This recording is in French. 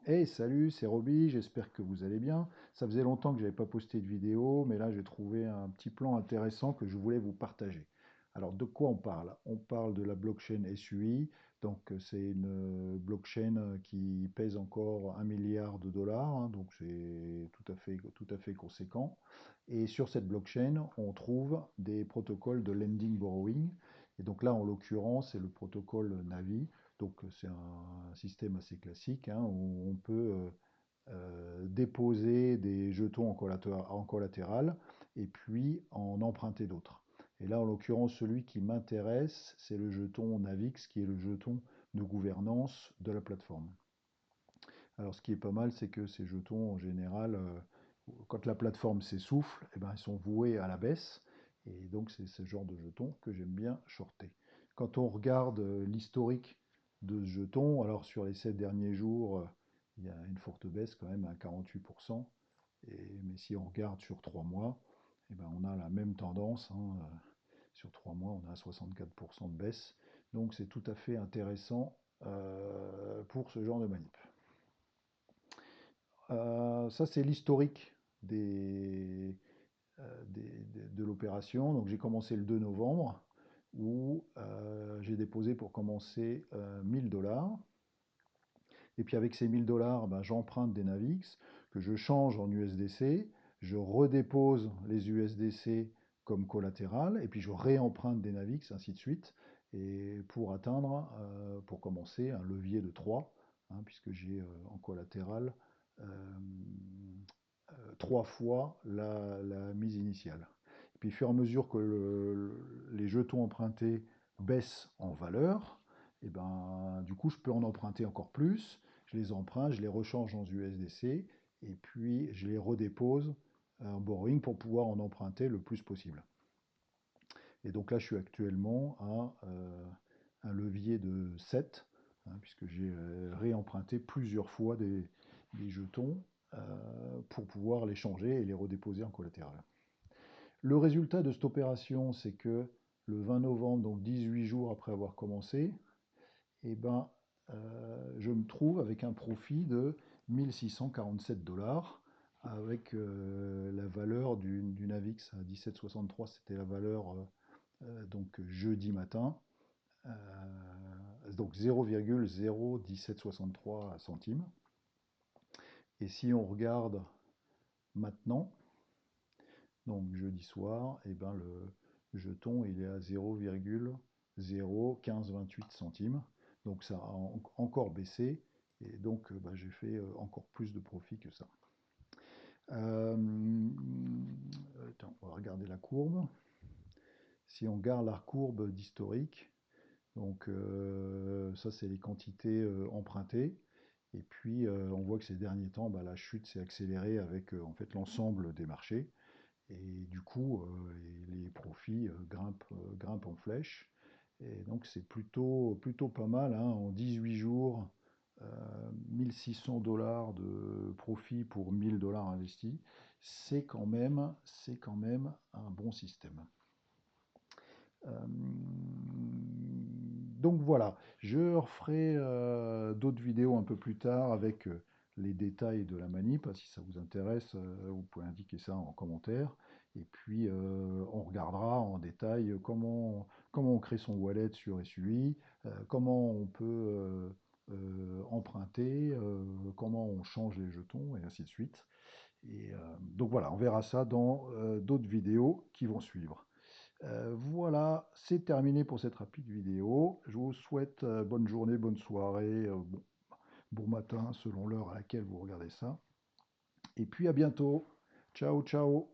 Hey, salut, c'est Roby, j'espère que vous allez bien. Ça faisait longtemps que j'avais pas posté de vidéo, mais là j'ai trouvé un petit plan intéressant que je voulais vous partager. Alors de quoi on parle? On parle de la blockchain SUI, donc c'est une blockchain qui pèse encore 1 milliard de dollars, hein, donc c'est tout à fait conséquent. Et sur cette blockchain, on trouve des protocoles de lending borrowing. Et donc là, en l'occurrence, c'est le protocole Navi. Donc c'est un système assez classique, hein, où on peut déposer des jetons en collatéral et puis en emprunter d'autres. Et là, en l'occurrence, celui qui m'intéresse, c'est le jeton Navix, qui est le jeton de gouvernance de la plateforme. Alors, ce qui est pas mal, c'est que ces jetons, en général, quand la plateforme s'essouffle, eh ben, ils sont voués à la baisse. Et donc, c'est ce genre de jetons que j'aime bien shorter. Quand on regarde l'historique de ce jeton, alors sur les 7 derniers jours, il y a une forte baisse quand même à 48%. Mais si on regarde sur 3 mois, eh ben, on a la même tendance, hein. Sur 3 mois, on a 64% de baisse. Donc, c'est tout à fait intéressant pour ce genre de manip. Ça, c'est l'historique de l'opération. Donc, j'ai commencé le 2 novembre où j'ai déposé pour commencer 1000 dollars. Et puis, avec ces 1000 dollars, ben, j'emprunte des Navix que je change en USDC. Je redépose les USDC comme collatéral. Et puis, je réemprunte des Navix, ainsi de suite. Et pour atteindre, pour commencer, un levier de 3, hein, puisque j'ai en collatéral euh, 3 fois la mise initiale. Et puis, au fur et à mesure que les jetons empruntés baissent en valeur, et ben, du coup, je peux en emprunter encore plus. Je les emprunte, je les rechange en USDC, et puis je les redépose en borrowing pour pouvoir en emprunter le plus possible. Et donc là, je suis actuellement à un levier de 7, hein, puisque j'ai réemprunté plusieurs fois des jetons pour pouvoir les changer et les redéposer en collatéral. Le résultat de cette opération, c'est que le 20 novembre, donc 18 jours après avoir commencé, eh ben, je me trouve avec un profit de 1647 dollars, avec la valeur du Navix à 17,63, c'était la valeur donc jeudi matin, donc 0,01763 centimes. Et si on regarde maintenant, donc jeudi soir, et ben le jeton il est à 0,01528 centimes. Donc ça a encore baissé. Et donc bah, j'ai fait encore plus de profit que ça. Euh, Attends, on va regarder la courbe. Si on regarde la courbe d'historique, donc ça c'est les quantités empruntées. Et puis on voit que ces derniers temps, bah, la chute s'est accélérée avec en fait l'ensemble des marchés. Et du coup, les profits grimpent en flèche. Et donc, c'est plutôt pas mal, hein. En 18 jours, 1600 dollars de profit pour 1000 dollars investis. C'est quand même un bon système. Donc voilà, je referai d'autres vidéos un peu plus tard avec les détails de la manip. Si ça vous intéresse, vous pouvez indiquer ça en commentaire. Et puis on regardera en détail comment on crée son wallet sur SUI, comment on peut emprunter, comment on change les jetons et ainsi de suite. Et donc voilà, on verra ça dans d'autres vidéos qui vont suivre. Voilà, c'est terminé pour cette rapide vidéo. Je vous souhaite bonne journée, bonne soirée, bon matin selon l'heure à laquelle vous regardez ça. Et puis à bientôt. Ciao, ciao.